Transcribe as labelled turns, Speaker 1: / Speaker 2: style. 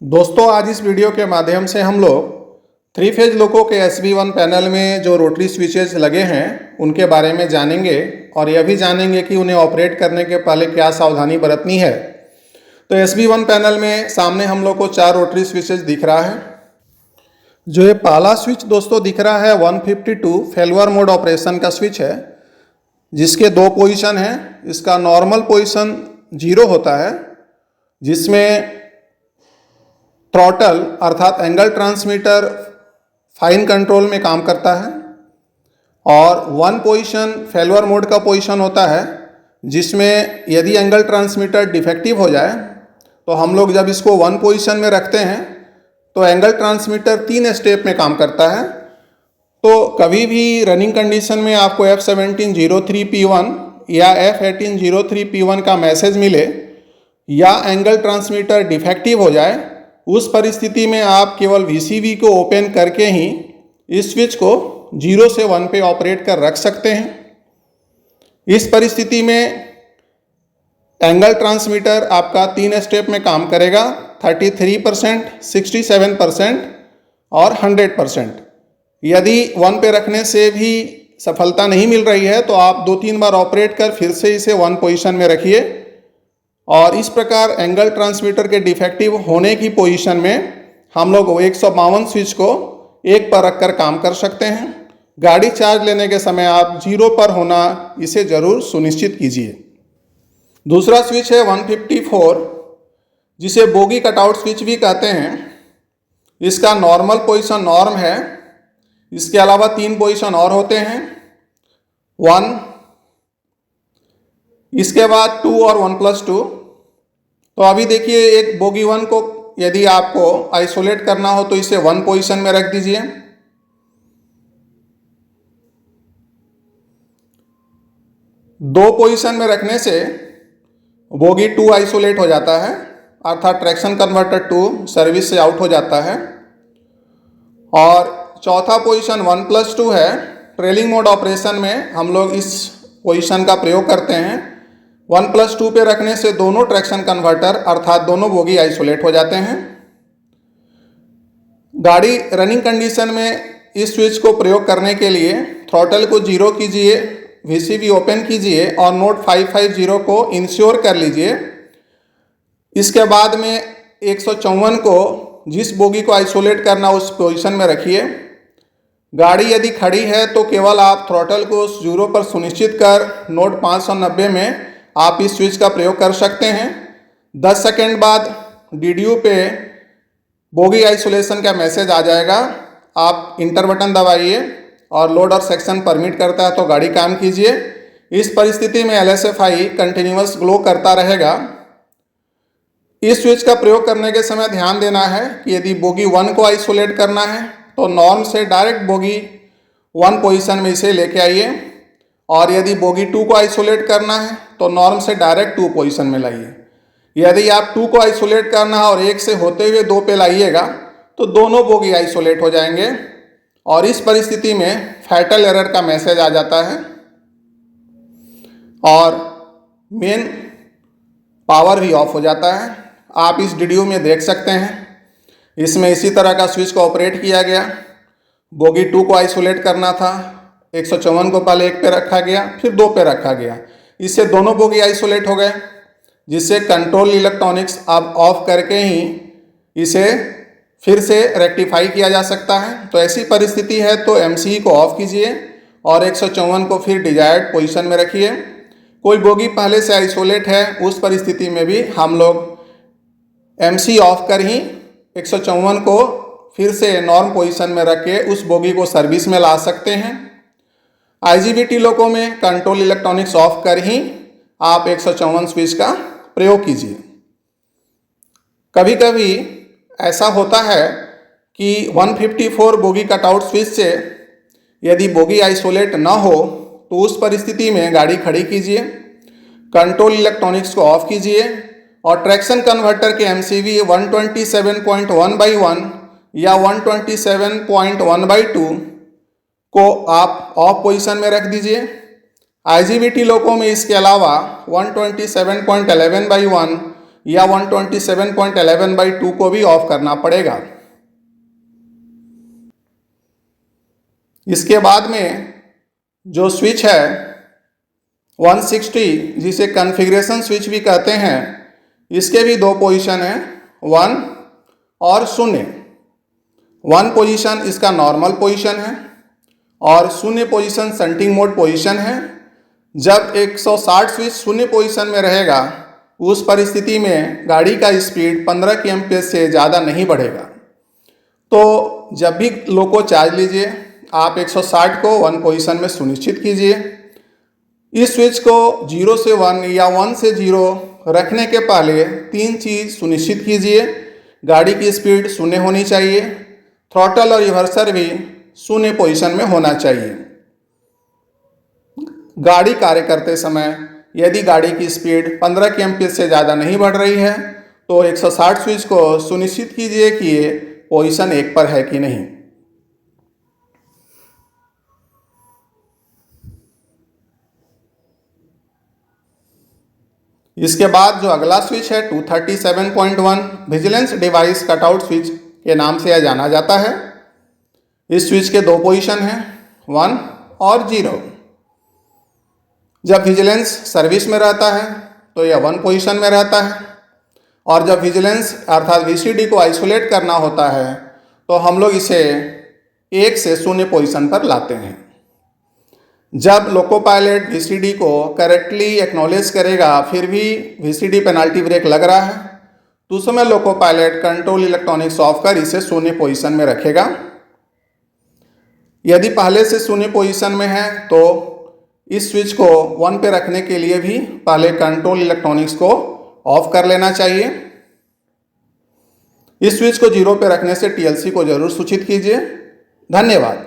Speaker 1: दोस्तों, आज इस वीडियो के माध्यम से हम लोग 3 फेज लोको के SB1 पैनल में जो रोटरी स्विचेस लगे हैं उनके बारे में जानेंगे और यह भी जानेंगे कि उन्हें ऑपरेट करने के पहले क्या सावधानी बरतनी है। तो SB1 पैनल में सामने हम लोग को 4 रोटरी स्विचेस दिख रहा है। जो ये पहला स्विच दोस्तों दिख रहा है 152 फेलुअर मोड ऑपरेशन का स्विच है, जिसके 2 पोजीशन हैं। इसका नॉर्मल पोजीशन 0 होता है, जिसमें थ्रॉटल अर्थात एंगल ट्रांसमीटर फाइन कंट्रोल में काम करता है, और 1 पोजीशन फेलुअर मोड का पोजीशन होता है, जिसमें यदि एंगल ट्रांसमीटर डिफेक्टिव हो जाए तो हम लोग जब इसको 1 पोजीशन में रखते हैं तो एंगल ट्रांसमीटर 3 स्टेप में काम करता है। तो कभी भी रनिंग कंडीशन में आपको F1703P1 या F1803P1 का मैसेज मिले या एंगल ट्रांसमीटर डिफेक्टिव हो जाए, उस परिस्थिति में आप केवल VCV को ओपन करके ही इस स्विच को 0 से 1 पे ऑपरेट कर रख सकते हैं। इस परिस्थिति में एंगल ट्रांसमीटर आपका 3 स्टेप में काम करेगा, 33%, 67% और 100%। यदि 1 पे रखने से भी सफलता नहीं मिल रही है तो आप 2-3 बार ऑपरेट कर फिर से इसे 1 पोजीशन में रखिए, और इस प्रकार एंगल ट्रांसमीटर के डिफेक्टिव होने की पोजीशन में हम लोग 152 स्विच को 1 पर रखकर काम कर सकते हैं। गाड़ी चार्ज लेने के समय आप 0 पर होना इसे जरूर सुनिश्चित कीजिए। दूसरा स्विच है 154, जिसे बोगी कटआउट स्विच भी कहते हैं। इसका नॉर्मल पोजीशन नॉर्म है। इसके अलावा 3 पोजीशन और होते हैं, 1, इसके बाद 2 और 1+2। तो अभी देखिए, एक बोगी 1 को यदि आपको आइसोलेट करना हो तो इसे 1 पोजीशन में रख दीजिए। दो पोजीशन में रखने से बोगी 2 आइसोलेट हो जाता है, अर्थात ट्रैक्शन कन्वर्टर 2 सर्विस से आउट हो जाता है। और चौथा पोजीशन 1+2 है। ट्रेलिंग मोड ऑपरेशन में हम लोग इस पोजीशन का प्रयोग करते हैं। 1+2 पे रखने से दोनों ट्रैक्शन कन्वर्टर अर्थात दोनों बोगी आइसोलेट हो जाते हैं। गाड़ी रनिंग कंडीशन में इस स्विच को प्रयोग करने के लिए थ्रॉटल को 0 कीजिए, VCV ओपन कीजिए और नोड 550 को इंश्योर कर लीजिए। इसके बाद में 154 को, जिस बोगी को आइसोलेट करना उस पोजीशन में रखिए। गाड़ी यदि खड़ी है तो केवल आप थ्रॉटल को 0 पर सुनिश्चित कर नोड 590 में आप इस स्विच का प्रयोग कर सकते हैं। 10 सेकेंड बाद DDU पे बोगी आइसोलेशन का मैसेज आ जाएगा। आप इंटर बटन दबाइए और लोड और सेक्शन परमिट करता है तो गाड़ी काम कीजिए। इस परिस्थिति में LSFI कंटिन्यूअस ग्लो करता रहेगा। इस स्विच का प्रयोग करने के समय ध्यान देना है कि यदि बोगी 1 को आइसोलेट करना है तो नॉर्म से डायरेक्ट बोगी 1 पोजीशन में इसे लेके आइए, और यदि बोगी 2 को आइसोलेट करना है तो नॉर्म से डायरेक्ट 2 पोजीशन में लाइए। यदि आप 2 को आइसोलेट करना है और 1 से होते हुए 2 पे लाइएगा तो दोनों बोगी आइसोलेट हो जाएंगे, और इस परिस्थिति में फैटल एरर का मैसेज आ जाता है और मेन पावर भी ऑफ हो जाता है। आप इस DDU में देख सकते हैं, इसमें इसी तरह का स्विच को ऑपरेट किया गया। बोगी 2 को आइसोलेट करना था, 154 को पहले 1 पे रखा गया, फिर 2 पे रखा गया। इससे दोनों बोगी आइसोलेट हो गए, जिससे कंट्रोल इलेक्ट्रॉनिक्स अब ऑफ करके ही इसे फिर से रेक्टिफाई किया जा सकता है। तो ऐसी परिस्थिति है तो MCE को ऑफ कीजिए और 154 को फिर डिजायर्ड पोजीशन में रखिए। कोई बोगी पहले से आइसोलेट है, उस परिस्थिति में भी हम लोग MCE ऑफ कर ही 154 को फिर से नॉर्म पोजीशन में रख के उस बोगी को सर्विस में ला सकते हैं। IGBT लोको में कंट्रोल इलेक्ट्रॉनिक्स ऑफ कर ही आप 154 स्विच का प्रयोग कीजिए। कभी कभी ऐसा होता है कि 154 बोगी कटआउट स्विच से यदि बोगी आइसोलेट न हो तो उस परिस्थिति में गाड़ी खड़ी कीजिए, कंट्रोल इलेक्ट्रॉनिक्स को ऑफ कीजिए और ट्रैक्शन कन्वर्टर के MCV 127.1/1 या 127.1/2 को आप ऑफ पोजीशन में रख दीजिए। IGBT लोको में इसके अलावा 127.11/1 या 127.11/2 को भी ऑफ करना पड़ेगा। इसके बाद में जो स्विच है 160, जिसे कॉन्फ़िगरेशन स्विच भी कहते हैं, इसके भी दो पोजीशन हैं, 1 और 0। 1 पोजीशन इसका नॉर्मल पोजीशन है और 0 पोजीशन शंटिंग मोड पोजीशन है। जब 160 स्विच 0 पोजीशन में रहेगा, उस परिस्थिति में गाड़ी का स्पीड 15 kmph से ज़्यादा नहीं बढ़ेगा। तो जब भी लोको चार्ज लीजिए, आप 160 को 1 पोजीशन में सुनिश्चित कीजिए। इस स्विच को 0 से 1 या 1 से 0 रखने के पहले 3 चीज़ सुनिश्चित कीजिए। गाड़ी की स्पीड 0 होनी चाहिए, थ्रॉटल और रिवर्सर भी 0 पोजीशन में होना चाहिए। गाड़ी कार्य करते समय यदि गाड़ी की स्पीड 15 kmph से ज़्यादा नहीं बढ़ रही है, तो 160 स्विच को सुनिश्चित कीजिए कि ये पोजीशन 1 पर है कि नहीं। इसके बाद जो अगला स्विच है 237.1 विजिलेंस डिवाइस कटआउट स्विच के नाम से यह जाना जाता है। इस स्विच के दो पोजीशन हैं, 1 और 0। जब विजिलेंस सर्विस में रहता है तो यह 1 पोजीशन में रहता है, और जब विजिलेंस अर्थात VCD को आइसोलेट करना होता है तो हम लोग इसे 1 से 0 पोजीशन पर लाते हैं। जब लोको पायलट VCD को करेक्टली एक्नॉलेज करेगा फिर भी VCD पेनाल्टी ब्रेक लग रहा है, तो उस समय loco pilot control electronics of कर इसे 0 पोजीशन में रखेगा। यदि पहले से 0 पोजीशन में है तो इस स्विच को 1 पे रखने के लिए भी पहले कंट्रोल इलेक्ट्रॉनिक्स को ऑफ कर लेना चाहिए। इस स्विच को 0 पे रखने से TLC को जरूर सूचित कीजिए। धन्यवाद।